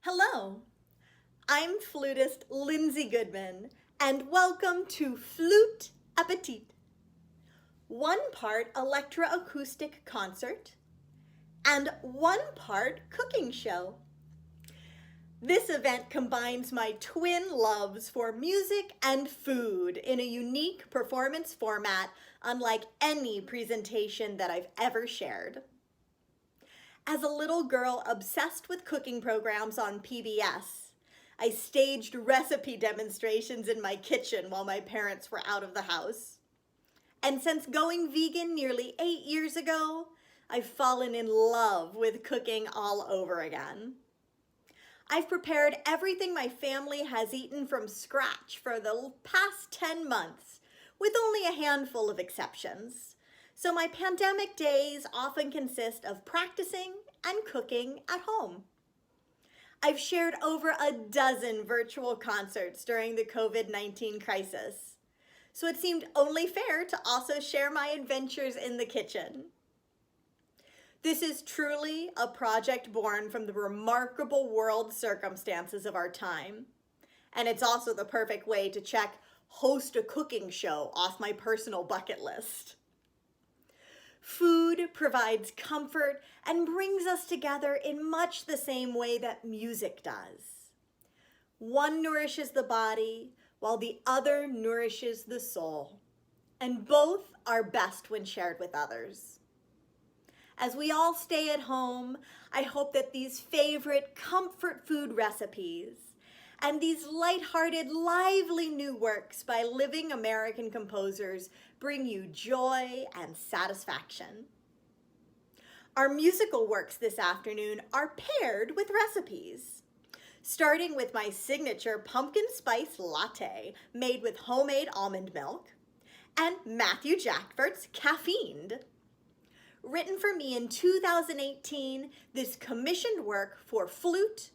Hello, I'm flutist Lindsey Goodman, and welcome to Flute Appétit, one part electroacoustic concert and one part cooking show. This event combines my twin loves for music and food in a unique performance format unlike any presentation that I've ever shared. As a little girl obsessed with cooking programs on PBS, I staged recipe demonstrations in my kitchen while my parents were out of the house. And since going vegan nearly 8 years ago, I've fallen in love with cooking all over again. I've prepared everything my family has eaten from scratch for the past 10 months, with only a handful of exceptions. So my pandemic days often consist of practicing and cooking at home. I've shared over a dozen virtual concerts during the COVID-19 crisis, so it seemed only fair to also share my adventures in the kitchen. This is truly a project born from the remarkable world circumstances of our time, and it's also the perfect way to check host a cooking show off my personal bucket list. Food provides comfort and brings us together in much the same way that music does. One nourishes the body while the other nourishes the soul, and both are best when shared with others. As we all stay at home, I hope that these favorite comfort food recipes and these lighthearted, lively new works by living American composers bring you joy and satisfaction. Our musical works this afternoon are paired with recipes, starting with my signature pumpkin spice latte made with homemade almond milk and Matthew Jackfert's CAFFEINED. Written for me in 2018, this commissioned work for flute,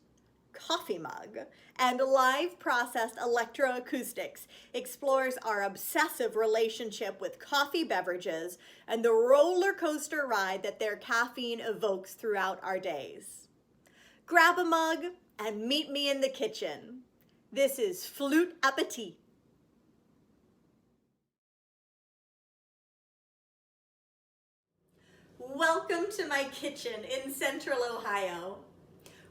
coffee mug, and live processed electroacoustics explores our obsessive relationship with coffee beverages and the roller coaster ride that their caffeine evokes throughout our days. Grab a mug and meet me in the kitchen. This is Flute Appétit. Welcome to my kitchen in Central Ohio.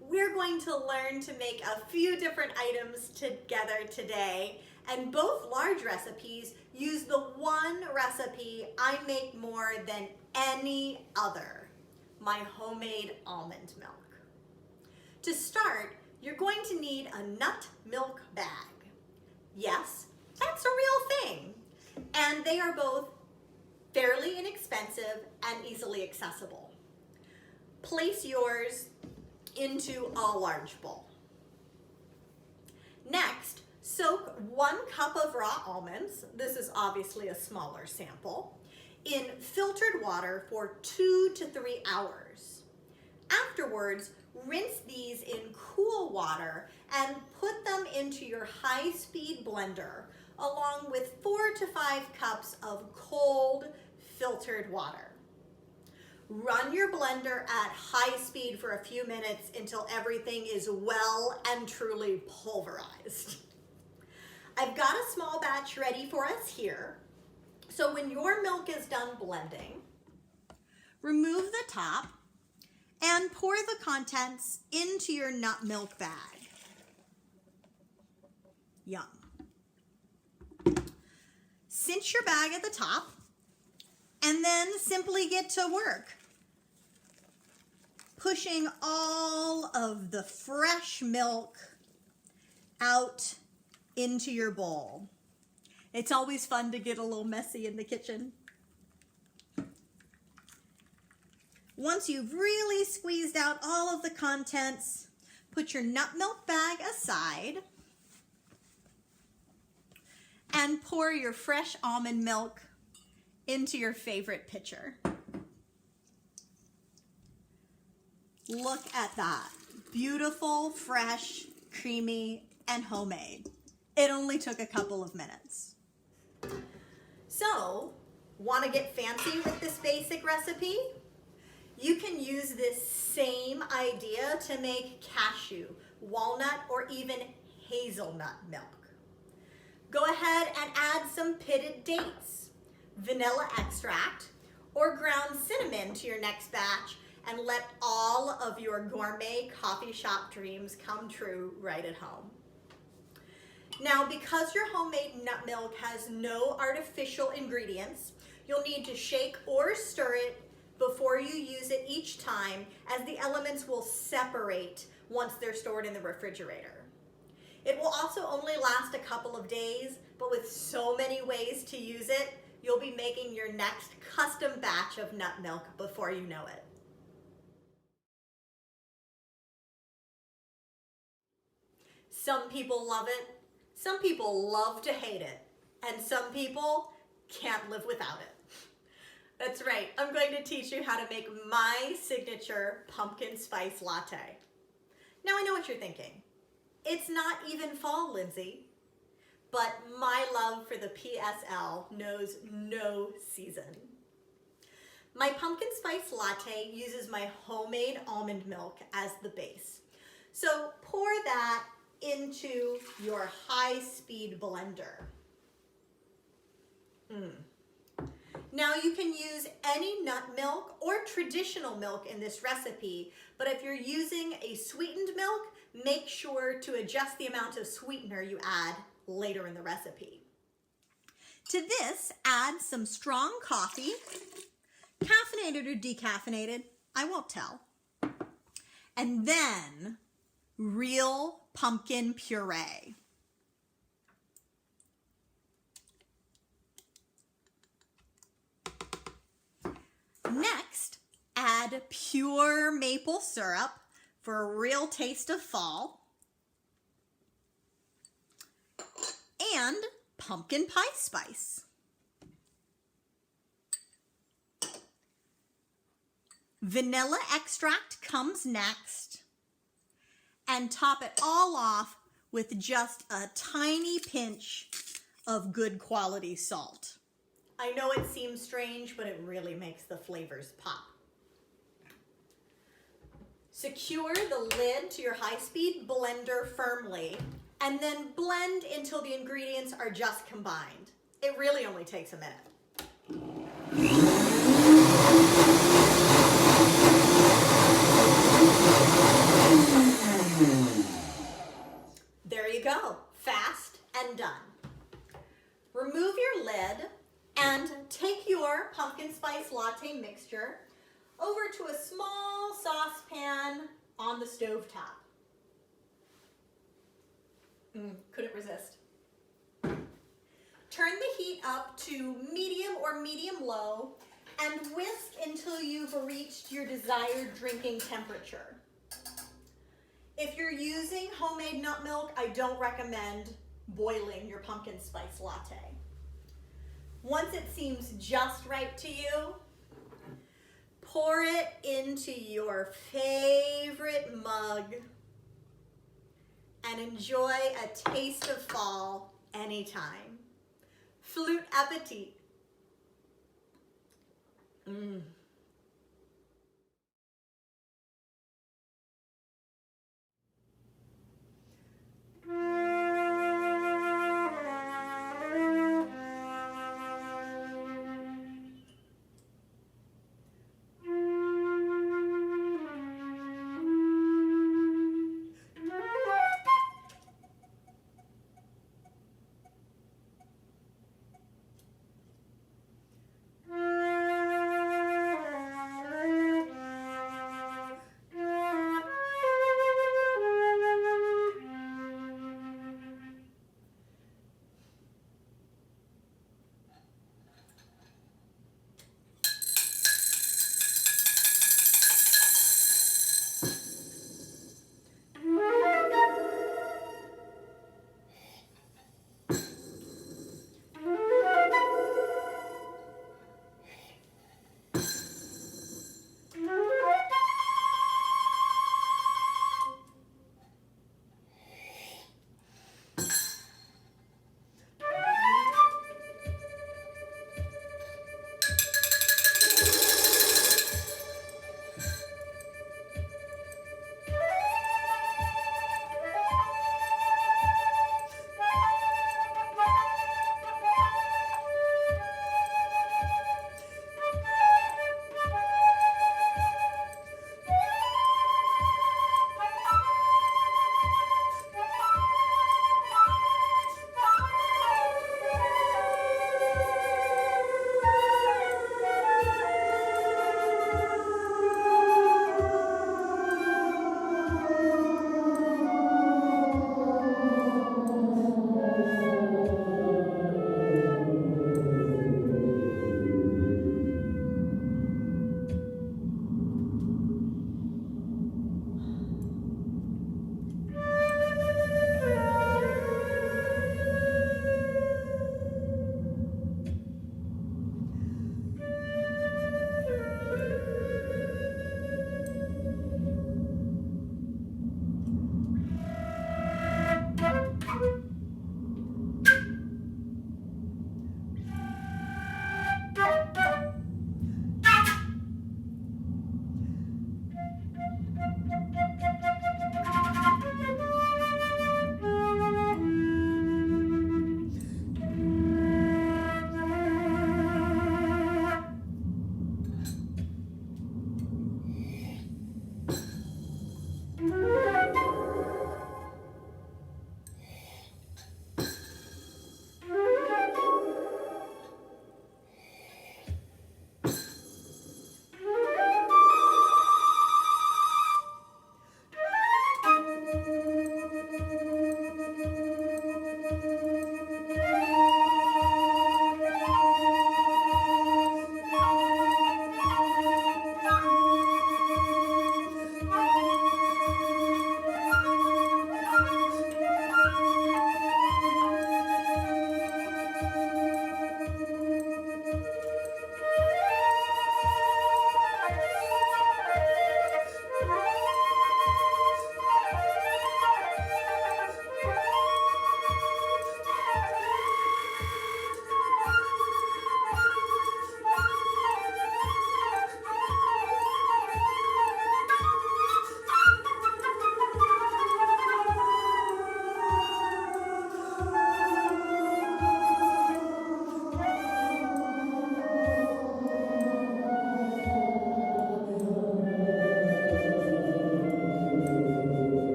We're going to learn to make a few different items together today, and both large recipes use the one recipe I make more than any other, my homemade almond milk. To start, you're going to need a nut milk bag. Yes, that's a real thing, and they are both fairly inexpensive and easily accessible. Place yours into a large bowl. Next, soak 1 cup of raw almonds, this is obviously a smaller sample, in filtered water for 2 to 3 hours. Afterwards, rinse these in cool water and put them into your high-speed blender along with 4 to 5 cups of cold filtered water. Run your blender at high speed for a few minutes until everything is well and truly pulverized. I've got a small batch ready for us here. So when your milk is done blending, remove the top and pour the contents into your nut milk bag. Yum. Cinch your bag at the top and then simply get to work, pushing all of the fresh milk out into your bowl. It's always fun to get a little messy in the kitchen. Once you've really squeezed out all of the contents, put your nut milk bag aside and pour your fresh almond milk into your favorite pitcher. Look at that. Beautiful, fresh, creamy, and homemade. It only took a couple of minutes. So, want to get fancy with this basic recipe? You can use this same idea to make cashew, walnut, or even hazelnut milk. Go ahead and add some pitted dates, vanilla extract, or ground cinnamon to your next batch and let all of your gourmet coffee shop dreams come true right at home. Now, because your homemade nut milk has no artificial ingredients, you'll need to shake or stir it before you use it each time, as the elements will separate once they're stored in the refrigerator. It will also only last a couple of days, but with so many ways to use it, you'll be making your next custom batch of nut milk before you know it. Some people love it, some people love to hate it, and some people can't live without it. That's right, I'm going to teach you how to make my signature pumpkin spice latte. Now I know what you're thinking. It's not even fall, Lindsay. But my love for the PSL knows no season. My pumpkin spice latte uses my homemade almond milk as the base. So pour that into your high-speed blender. Now you can use any nut milk or traditional milk in this recipe, but if you're using a sweetened milk, make sure to adjust the amount of sweetener you add later in the recipe. To this, add some strong coffee, caffeinated or decaffeinated, I won't tell, and then real pumpkin puree. Next, add pure maple syrup for a real taste of fall, and pumpkin pie spice. Vanilla extract comes next, and top it all off with just a tiny pinch of good quality salt. I know it seems strange, but it really makes the flavors pop. Secure the lid to your high-speed blender firmly, and then blend until the ingredients are just combined. It really only takes a minute. There you go, fast and done. Remove your lid and take your pumpkin spice latte mixture over to a small saucepan on the stovetop. Couldn't resist. Turn the heat up to medium or medium-low and whisk until you've reached your desired drinking temperature. If you're using homemade nut milk, I don't recommend boiling your pumpkin spice latte. Once it seems just right to you, pour it into your favorite mug and enjoy a taste of fall anytime. Flute Appétit.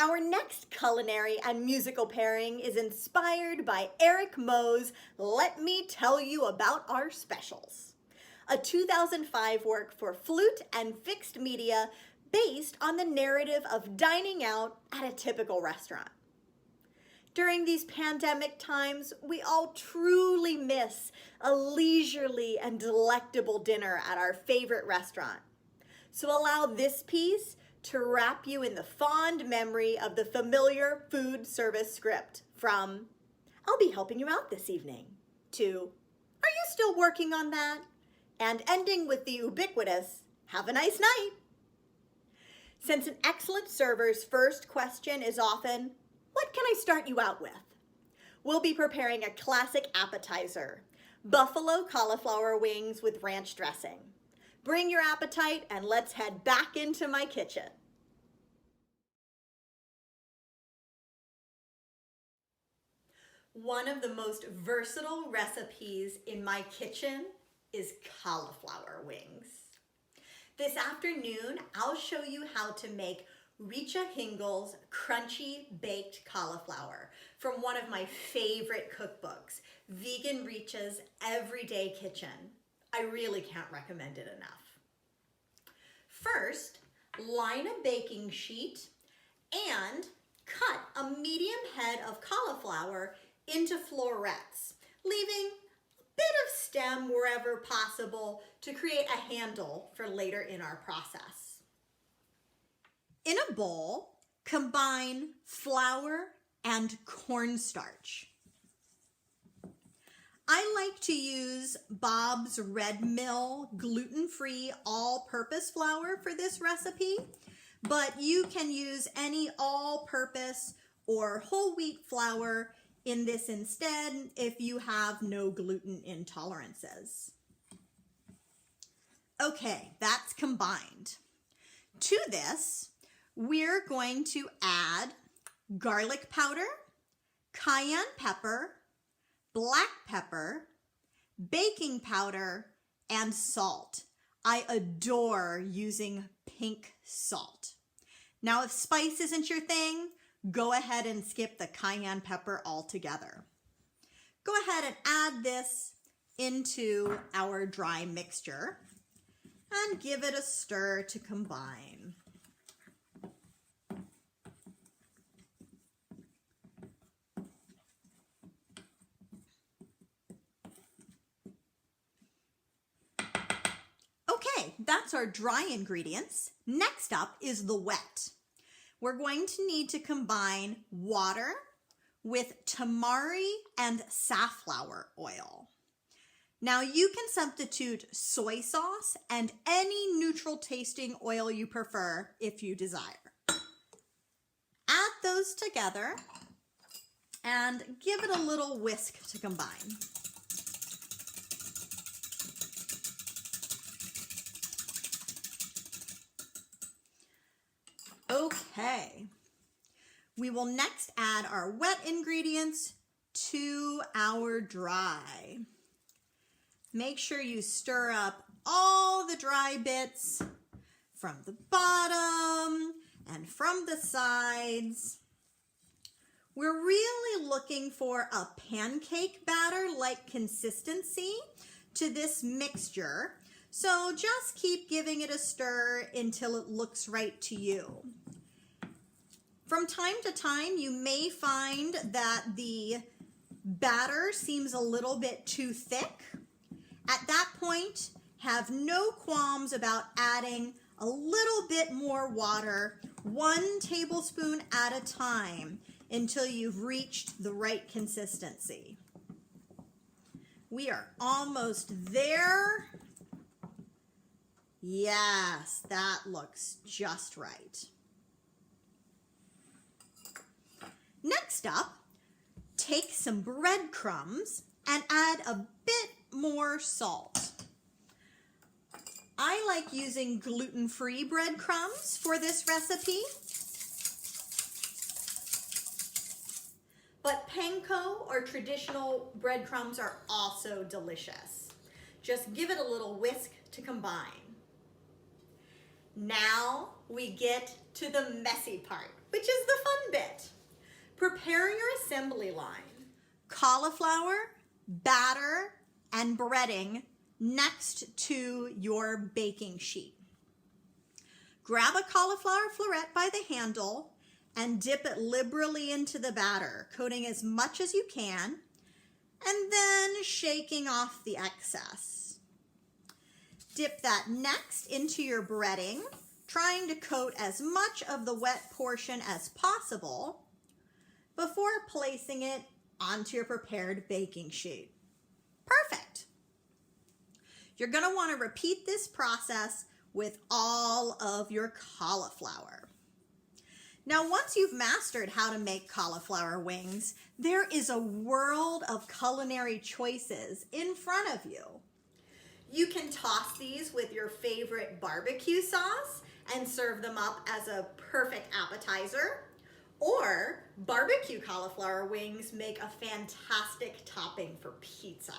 Our next culinary and musical pairing is inspired by Eric Moe's Let Me Tell You About Our Specials, a 2005 work for flute and fixed media based on the narrative of dining out at a typical restaurant. During these pandemic times, we all truly miss a leisurely and delectable dinner at our favorite restaurant. So allow this piece to wrap you in the fond memory of the familiar food service script from, I'll be helping you out this evening, to, are you still working on that? And ending with the ubiquitous, have a nice night. Since an excellent server's first question is often, what can I start you out with? We'll be preparing a classic appetizer, buffalo cauliflower wings with ranch dressing. Bring your appetite and let's head back into my kitchen. One of the most versatile recipes in my kitchen is cauliflower wings. This afternoon, I'll show you how to make Richa Hingle's crunchy baked cauliflower from one of my favorite cookbooks, Vegan Richa's Everyday Kitchen. I really can't recommend it enough. First, line a baking sheet and cut a medium head of cauliflower into florets, leaving a bit of stem wherever possible to create a handle for later in our process. In a bowl, combine flour and cornstarch. I like to use Bob's Red Mill gluten-free all-purpose flour for this recipe, but you can use any all-purpose or whole wheat flour in this instead if you have no gluten intolerances. Okay, that's combined. To this, we're going to add garlic powder, cayenne pepper, black pepper, baking powder, and salt. I adore using pink salt. Now, if spice isn't your thing, go ahead and skip the cayenne pepper altogether. Go ahead and add this into our dry mixture and give it a stir to combine. Okay, that's our dry ingredients. Next up is the wet. We're going to need to combine water with tamari and safflower oil. Now you can substitute soy sauce and any neutral tasting oil you prefer if you desire. Add those together and give it a little whisk to combine. Okay, we will next add our wet ingredients to our dry. Make sure you stir up all the dry bits from the bottom and from the sides. We're really looking for a pancake batter-like consistency to this mixture, so just keep giving it a stir until it looks right to you. From time to time, you may find that the batter seems a little bit too thick. At that point, have no qualms about adding a little bit more water, 1 tablespoon at a time, until you've reached the right consistency. We are almost there. Yes, that looks just right. Next up, take some breadcrumbs and add a bit more salt. I like using gluten-free breadcrumbs for this recipe, but panko or traditional breadcrumbs are also delicious. Just give it a little whisk to combine. Now we get to the messy part, which is the fun bit. Prepare your assembly line. Cauliflower, batter, and breading next to your baking sheet. Grab a cauliflower floret by the handle and dip it liberally into the batter, coating as much as you can, and then shaking off the excess. Dip that next into your breading, trying to coat as much of the wet portion as possible before placing it onto your prepared baking sheet. Perfect. You're going to want to repeat this process with all of your cauliflower. Now, once you've mastered how to make cauliflower wings, there is a world of culinary choices in front of you. You can toss these with your favorite barbecue sauce and serve them up as a perfect appetizer. Or barbecue cauliflower wings make a fantastic topping for pizza.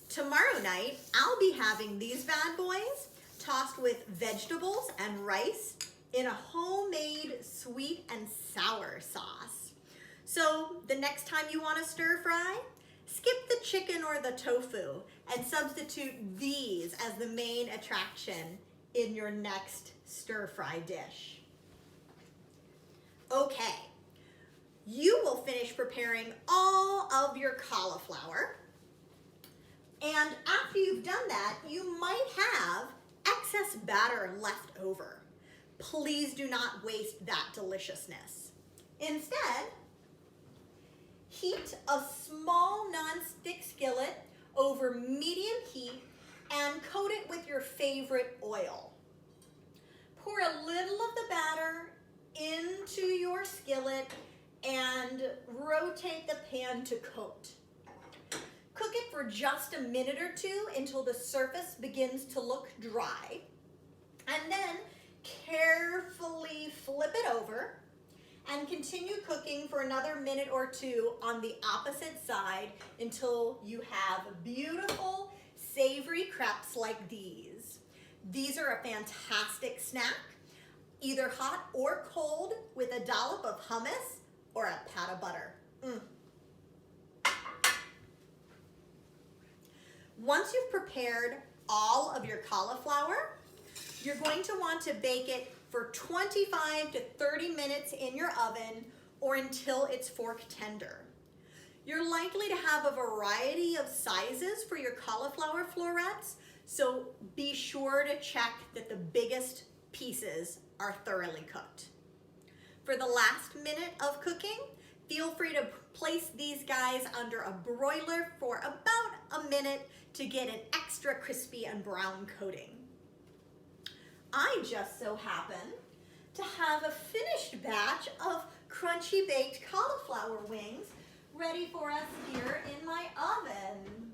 Tomorrow night, I'll be having these bad boys tossed with vegetables and rice in a homemade sweet and sour sauce. So the next time you want to stir fry, skip the chicken or the tofu and substitute these as the main attraction in your next stir fry dish. Okay, you will finish preparing all of your cauliflower, and after you've done that, you might have excess batter left over. Please do not waste that deliciousness. Instead, heat a small non-stick skillet over medium heat and coat it with your favorite oil. Pour a little of the batter into your skillet and rotate the pan to coat. Cook it for just a minute or two until the surface begins to look dry, and then carefully flip it over and continue cooking for another minute or two on the opposite side until you have beautiful savory crepes like these. These are a fantastic snack, either hot or cold, with a dollop of hummus or a pat of butter. Once you've prepared all of your cauliflower, you're going to want to bake it for 25 to 30 minutes in your oven or until it's fork tender. You're likely to have a variety of sizes for your cauliflower florets, so be sure to check that the biggest pieces are thoroughly cooked. For the last minute of cooking, feel free to place these guys under a broiler for about a minute to get an extra crispy and brown coating. I just so happen to have a finished batch of crunchy baked cauliflower wings ready for us here in my oven.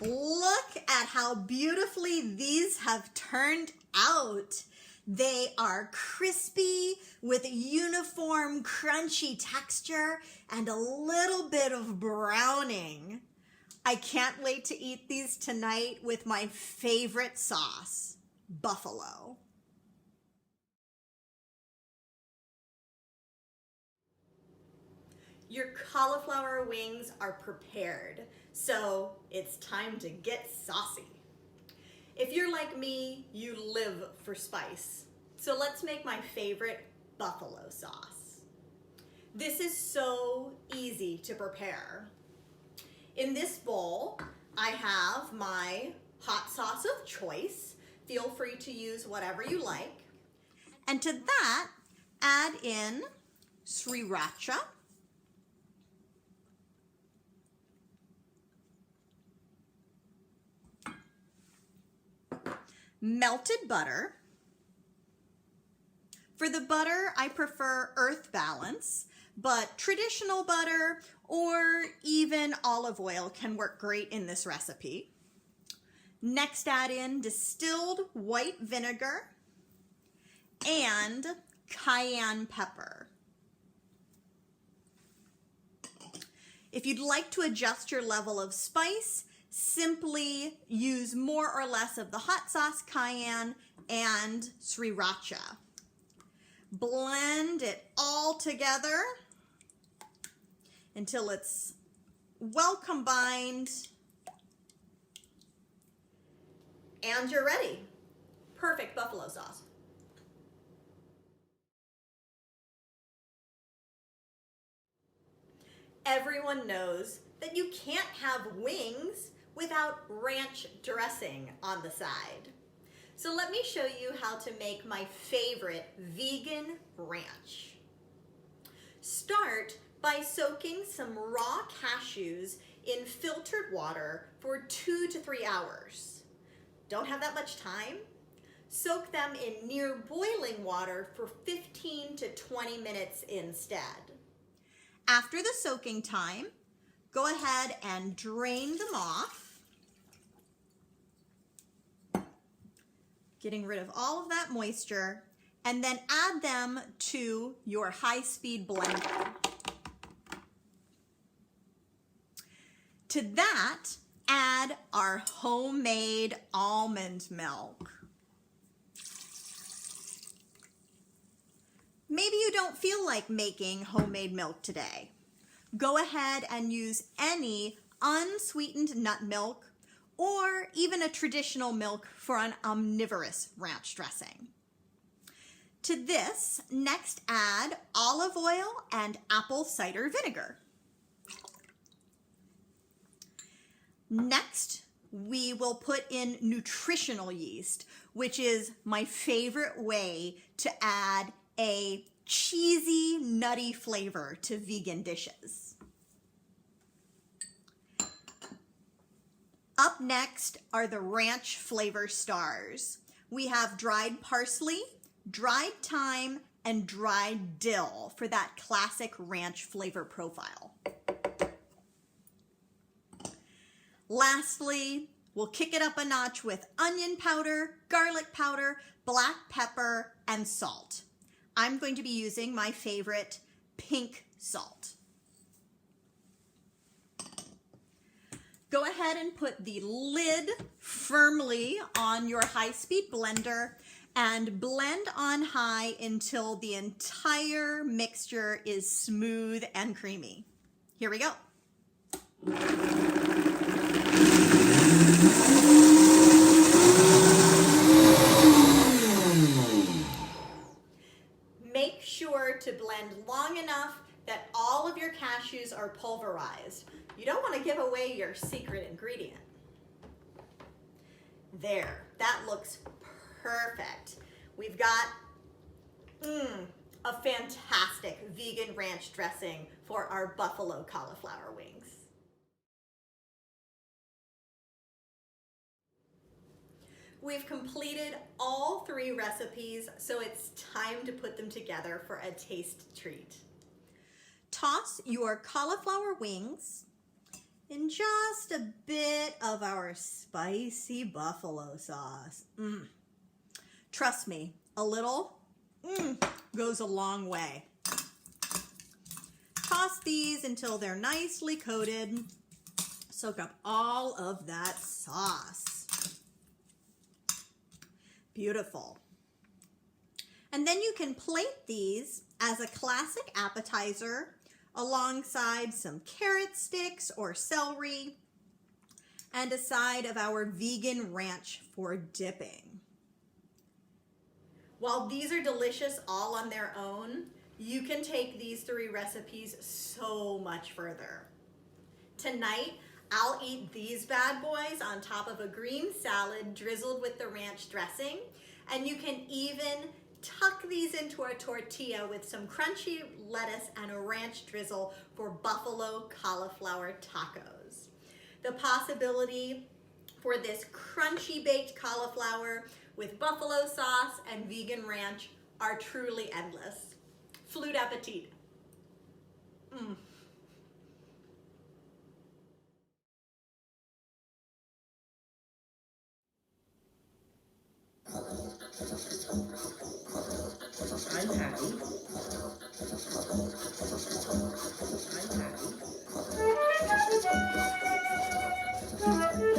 Look at how beautifully these have turned out. They are crispy with a uniform crunchy texture and a little bit of browning. I can't wait to eat these tonight with my favorite sauce, buffalo. Your cauliflower wings are prepared, so it's time to get saucy. If you're like me, you live for spice. So let's make my favorite buffalo sauce. This is so easy to prepare. In this bowl, I have my hot sauce of choice. Feel free to use whatever you like. And to that, add in sriracha, melted butter. For the butter, I prefer Earth Balance, but traditional butter or even olive oil can work great in this recipe. Next, add in distilled white vinegar and cayenne pepper. If you'd like to adjust your level of spice, simply use more or less of the hot sauce, cayenne, and sriracha. Blend it all together until it's well combined. And you're ready. Perfect buffalo sauce. Everyone knows that you can't have wings without ranch dressing on the side. So let me show you how to make my favorite vegan ranch. Start by soaking some raw cashews in filtered water for 2 to 3 hours. Don't have that much time? Soak them in near boiling water for 15 to 20 minutes instead. After the soaking time, go ahead and drain them off, getting rid of all of that moisture, and then add them to your high-speed blender. To that, add our homemade almond milk. Maybe you don't feel like making homemade milk today. Go ahead and use any unsweetened nut milk or even a traditional milk for an omnivorous ranch dressing. To this, next add olive oil and apple cider vinegar. Next, we will put in nutritional yeast, which is my favorite way to add a cheesy, nutty flavor to vegan dishes. Up next are the ranch flavor stars. We have dried parsley, dried thyme, and dried dill for that classic ranch flavor profile. Lastly, we'll kick it up a notch with onion powder, garlic powder, black pepper, and salt. I'm going to be using my favorite pink salt. Go ahead and put the lid firmly on your high-speed blender and blend on high until the entire mixture is smooth and creamy. Here we go. Make sure to blend long enough that all of your cashews are pulverized. You don't want to give away your secret ingredient. There, that looks perfect. We've got a fantastic vegan ranch dressing for our buffalo cauliflower wings. We've completed all 3 recipes, so it's time to put them together for a taste treat. Toss your cauliflower wings in just a bit of our spicy buffalo sauce. Trust me, a little goes a long way. Toss these until they're nicely coated. Soak up all of that sauce. Beautiful. And then you can plate these as a classic appetizer alongside some carrot sticks or celery and a side of our vegan ranch for dipping. While these are delicious all on their own, you can take these 3 recipes so much further. Tonight, I'll eat these bad boys on top of a green salad drizzled with the ranch dressing, and you can even tuck these into a tortilla with some crunchy lettuce and a ranch drizzle for buffalo cauliflower tacos. The possibility for this crunchy baked cauliflower with buffalo sauce and vegan ranch are truly endless. Flute Appétit. I'm happy. I'm happy.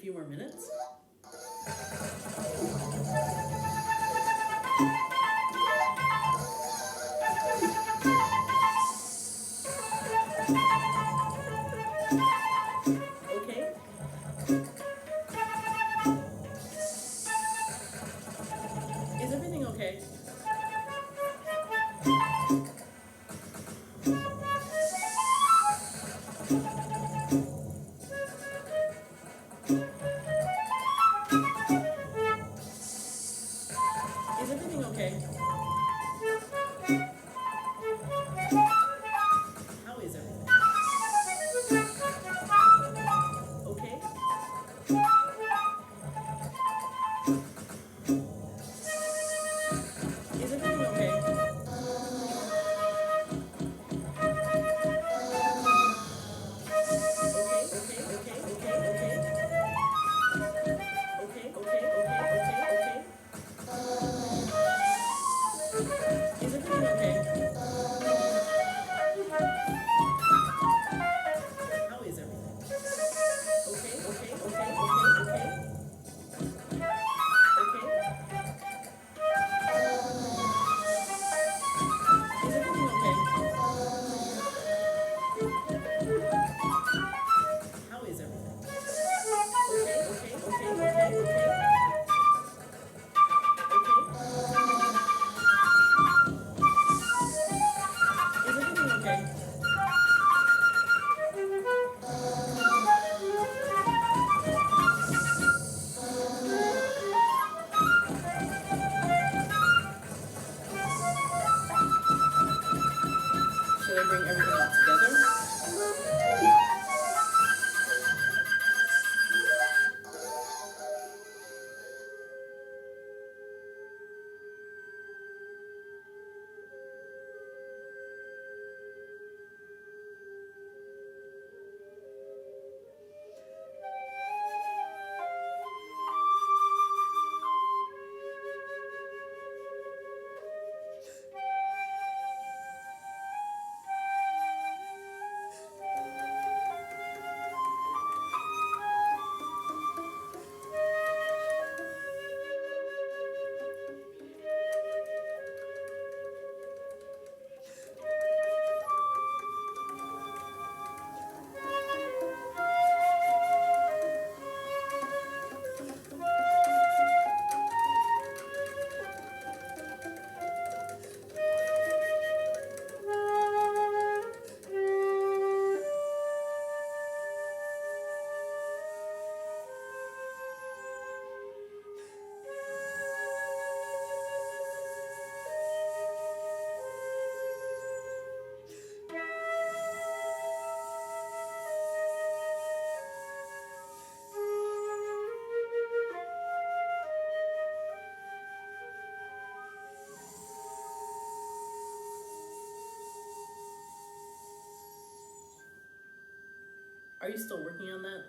few more minutes. Okay. Is everything okay? Is everything okay? How is everything? Okay? Is everything okay? Okay. Is everything okay? How is everything? Okay. Is everything okay? How is everything? Okay. Is everything okay? Should I bring everything all together? Are you still working on that?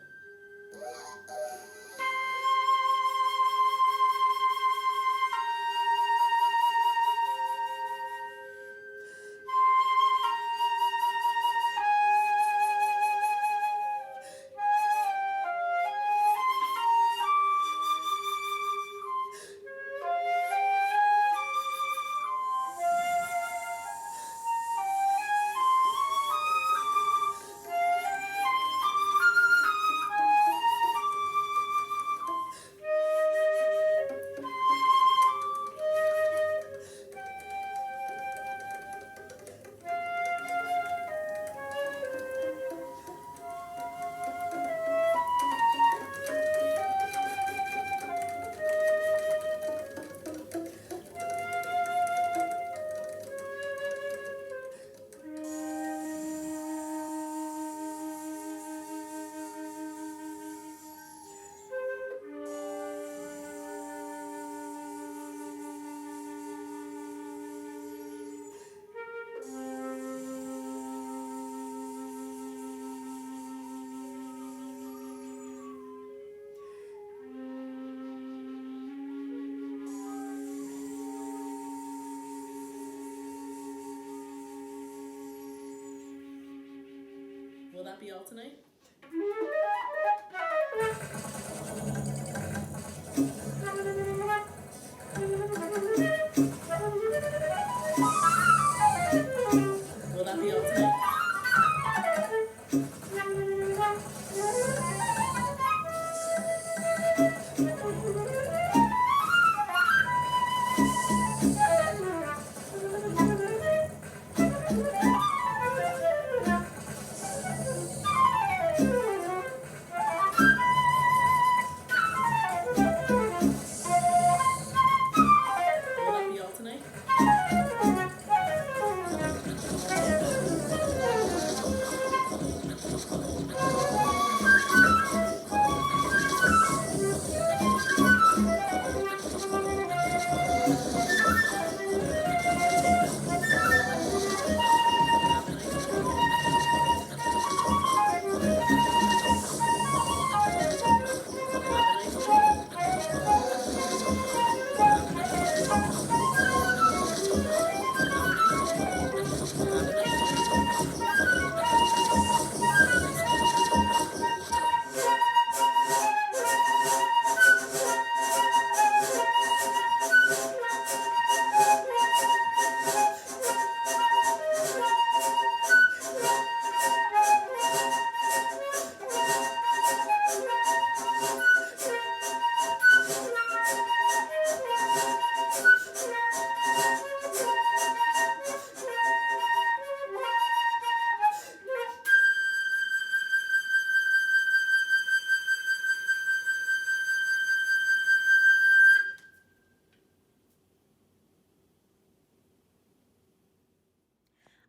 Will that be all tonight?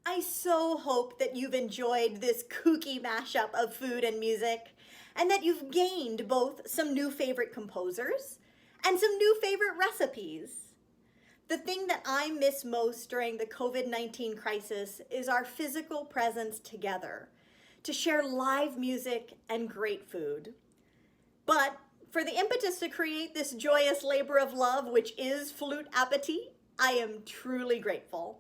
I so hope that you've enjoyed this kooky mashup of food and music, and that you've gained both some new favorite composers and some new favorite recipes. The thing that I miss most during the COVID-19 crisis is our physical presence together to share live music and great food. But for the impetus to create this joyous labor of love, which is Flute Appétit, I am truly grateful.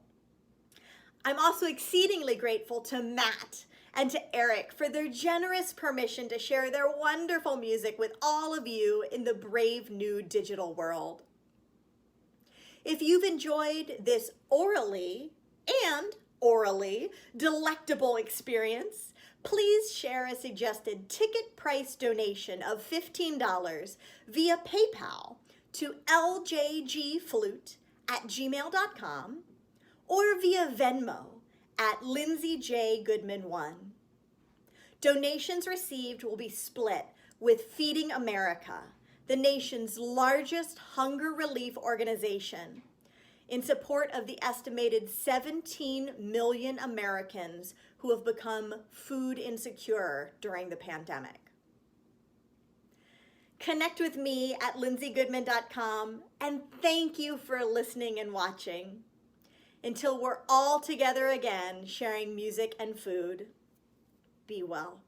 I'm also exceedingly grateful to Matt and to Eric for their generous permission to share their wonderful music with all of you in the brave new digital world. If you've enjoyed this orally delectable experience, please share a suggested ticket price donation of $15 via PayPal to ljgflute@gmail.com or via Venmo at Lindsey J. Goodman 1. Donations received will be split with Feeding America, the nation's largest hunger relief organization, in support of the estimated 17 million Americans who have become food insecure during the pandemic. Connect with me at lindseygoodman.com, and thank you for listening and watching. Until we're all together again sharing music and food, be well.